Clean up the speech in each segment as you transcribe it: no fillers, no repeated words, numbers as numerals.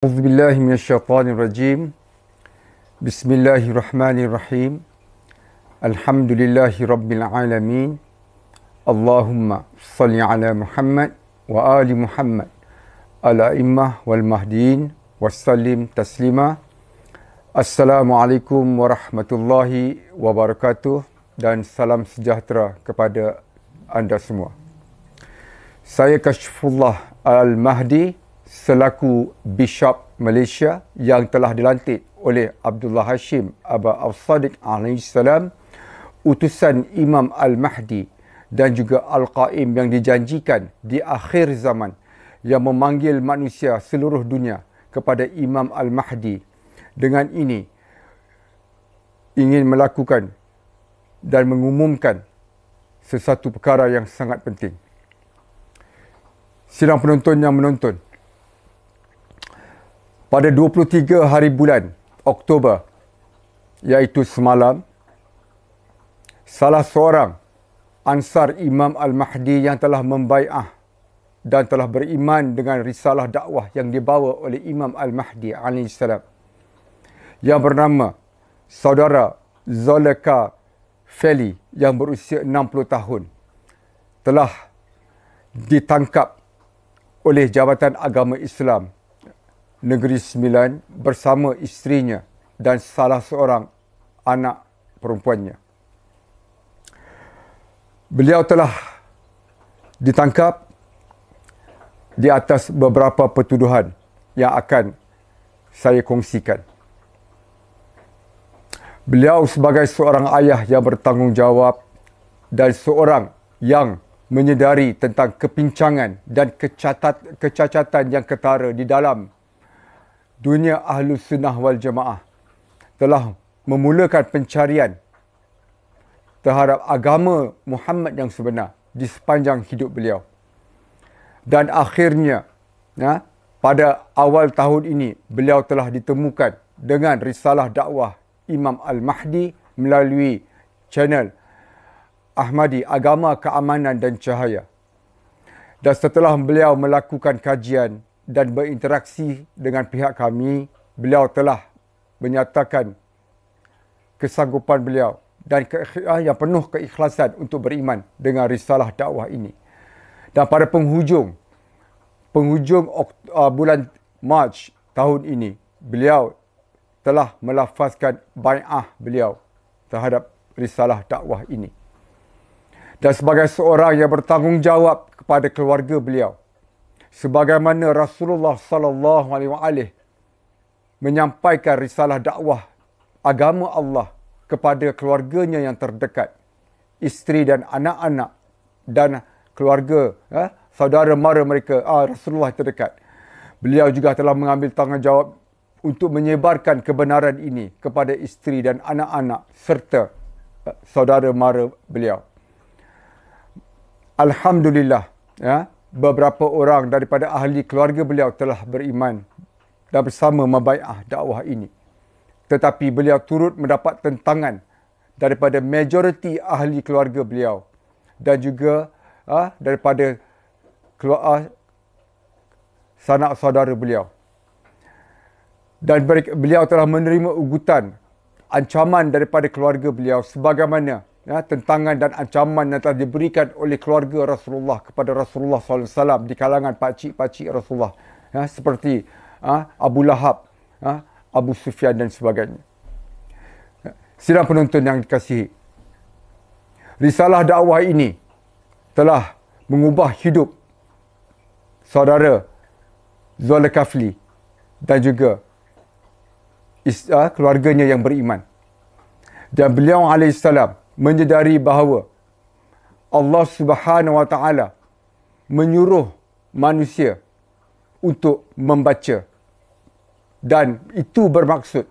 A'udzubillahi minasyaitonirrajim. Bismillahirrahmanirrahim. Alhamdulillahi rabbil alamin. Allahumma salli ala Muhammad wa ali Muhammad ala immah wal mahdiin wassallim taslima. Assalamualaikum warahmatullahi wabarakatuh dan salam sejahtera kepada anda semua. Saya Kashfullah Al-Mahdi selaku Bishop Malaysia yang telah dilantik oleh Abdullah Hashim Aba As-Sadiq alaihissalam, utusan Imam Al-Mahdi dan juga Al-Qaim yang dijanjikan di akhir zaman, yang memanggil manusia seluruh dunia kepada Imam Al-Mahdi. Dengan ini ingin melakukan dan mengumumkan sesuatu perkara yang sangat penting. Sidang penonton yang menonton, pada 23 hari bulan Oktober, iaitu semalam, salah seorang ansar Imam Al-Mahdi yang telah membai'ah dan telah beriman dengan risalah dakwah yang dibawa oleh Imam Al-Mahdi alaihissalam, yang bernama saudara Zoleka Feli yang berusia 60 tahun, telah ditangkap oleh Jabatan Agama Islam Negeri Sembilan bersama isterinya dan salah seorang anak perempuannya. Beliau telah ditangkap di atas beberapa pertuduhan yang akan saya kongsikan. Beliau sebagai seorang ayah yang bertanggungjawab dan seorang yang menyedari tentang kepincangan dan kecacatan yang ketara di dalam dunia Ahlus Sunnah wal Jamaah, telah memulakan pencarian terhadap agama Muhammad yang sebenar di sepanjang hidup beliau. Dan akhirnya, pada awal tahun ini, beliau telah ditemukan dengan risalah dakwah Imam Al-Mahdi melalui channel Ahmadi Agama, Keamanan dan Cahaya. Dan setelah beliau melakukan kajian dan berinteraksi dengan pihak kami, beliau telah menyatakan kesanggupan beliau dan yang penuh keikhlasan untuk beriman dengan risalah dakwah ini. Dan pada penghujung bulan Mac tahun ini, beliau telah melafazkan bai'ah beliau terhadap risalah dakwah ini. Dan sebagai seorang yang bertanggungjawab kepada keluarga beliau, sebagaimana Rasulullah sallallahu alaihi wasallam menyampaikan risalah dakwah agama Allah kepada keluarganya yang terdekat, isteri dan anak-anak dan keluarga, saudara mara mereka, Rasulullah terdekat. Beliau juga telah mengambil tanggungjawab untuk menyebarkan kebenaran ini kepada isteri dan anak-anak serta saudara mara beliau. Alhamdulillah, beberapa orang daripada ahli keluarga beliau telah beriman dan bersama membai'ah dakwah ini. Tetapi beliau turut mendapat tentangan daripada majoriti ahli keluarga beliau dan juga daripada sanak saudara beliau. Dan beliau telah menerima ugutan, ancaman daripada keluarga beliau sebagaimana tentangan dan ancaman yang telah diberikan oleh keluarga Rasulullah kepada Rasulullah SAW di kalangan pakcik-pakcik Rasulullah, seperti Abu Lahab, Abu Sufyan dan sebagainya. Sidang penonton yang dikasihi, risalah dakwah ini telah mengubah hidup saudara Zulkifli dan juga keluarganya yang beriman. Dan beliau alaihissalam menyedari bahawa Allah Subhanahu wa taala menyuruh manusia untuk membaca, dan itu bermaksud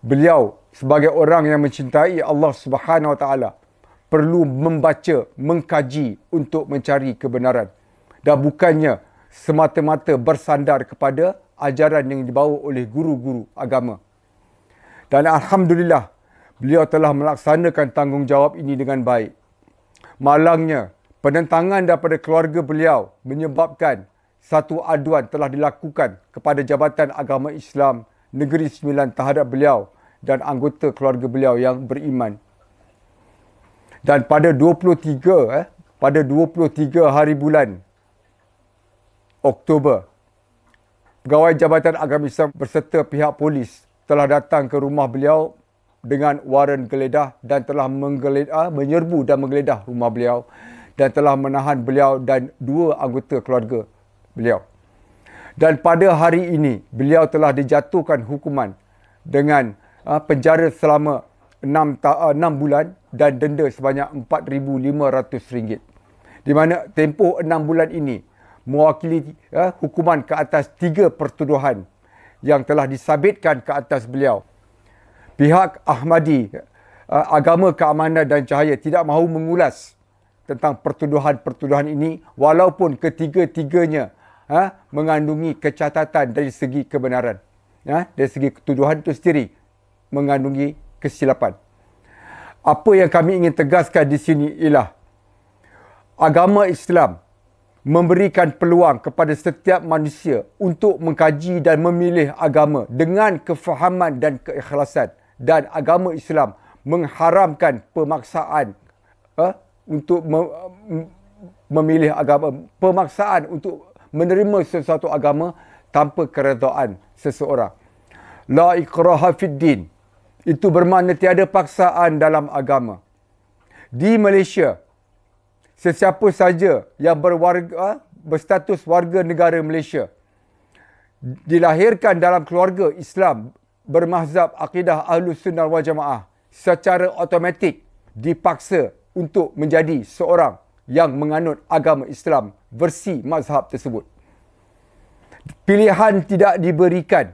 beliau sebagai orang yang mencintai Allah Subhanahu wa taala perlu membaca, mengkaji untuk mencari kebenaran, dan bukannya semata-mata bersandar kepada ajaran yang dibawa oleh guru-guru agama. Dan alhamdulillah, beliau telah melaksanakan tanggungjawab ini dengan baik. Malangnya, penentangan daripada keluarga beliau menyebabkan satu aduan telah dilakukan kepada Jabatan Agama Islam Negeri Sembilan terhadap beliau dan anggota keluarga beliau yang beriman. Dan pada 23 hari bulan Oktober, pegawai Jabatan Agama Islam berserta pihak polis telah datang ke rumah beliau dengan waran geledah dan telah menyerbu dan menggeledah rumah beliau dan telah menahan beliau dan 2 anggota keluarga beliau. Dan pada hari ini, beliau telah dijatuhkan hukuman dengan penjara selama 6 bulan dan denda sebanyak RM4,500. Di mana tempoh 6 bulan ini mewakili hukuman ke atas 3 pertuduhan yang telah disabitkan ke atas beliau. Pihak Ahmadi, Agama, Keamanan dan Cahaya tidak mahu mengulas tentang pertuduhan-pertuduhan ini walaupun ketiga-tiganya mengandungi kecacatan dari segi kebenaran. Dari segi tuduhan itu sendiri mengandungi kesilapan. Apa yang kami ingin tegaskan di sini ialah agama Islam memberikan peluang kepada setiap manusia untuk mengkaji dan memilih agama dengan kefahaman dan keikhlasan. Dan agama Islam mengharamkan pemaksaan untuk memilih agama, pemaksaan untuk menerima sesuatu agama tanpa keredaan seseorang. La ikraha fid din. Itu bermakna tiada paksaan dalam agama. Di Malaysia, sesiapa saja yang berstatus warga negara Malaysia dilahirkan dalam keluarga Islam bermazhab akidah Ahlus Sunnah wal Jamaah secara automatik dipaksa untuk menjadi seorang yang menganut agama Islam versi mazhab tersebut. Pilihan tidak diberikan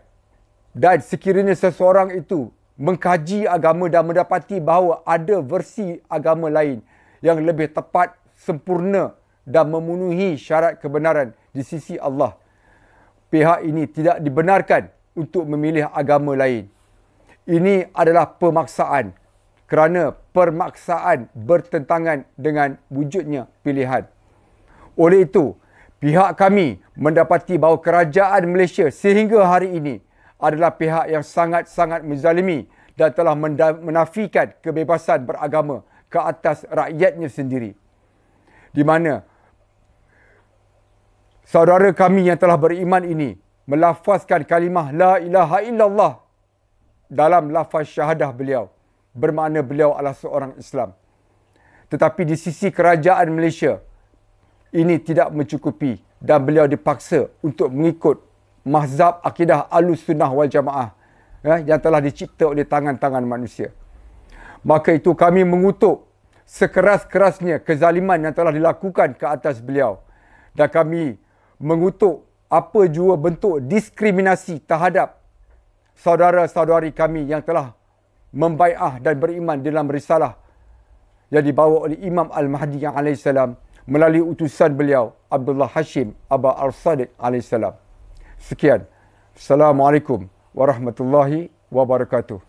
dan sekiranya seseorang itu mengkaji agama dan mendapati bahawa ada versi agama lain yang lebih tepat, sempurna dan memenuhi syarat kebenaran di sisi Allah, pihak ini tidak dibenarkan untuk memilih agama lain. Ini adalah pemaksaan kerana permaksaan bertentangan dengan wujudnya pilihan. Oleh itu, pihak kami mendapati bahawa kerajaan Malaysia sehingga hari ini adalah pihak yang sangat-sangat menzalimi dan telah menafikan kebebasan beragama ke atas rakyatnya sendiri. Di mana saudara kami yang telah beriman ini melafazkan kalimah La ilaha illallah dalam lafaz syahadah beliau. Bermakna beliau adalah seorang Islam. Tetapi di sisi kerajaan Malaysia, ini tidak mencukupi dan beliau dipaksa untuk mengikut mazhab akidah Ahlus Sunnah wal Jamaah yang telah dicipta oleh tangan-tangan manusia. Maka itu kami mengutuk sekeras-kerasnya kezaliman yang telah dilakukan ke atas beliau. Dan kami mengutuk apa jua bentuk diskriminasi terhadap saudara-saudari kami yang telah membai'ah dan beriman dalam risalah yang dibawa oleh Imam Al-Mahdi AS melalui utusan beliau Abdullah Hashim Aba Al-Sadiq AS. Sekian. Assalamualaikum warahmatullahi wabarakatuh.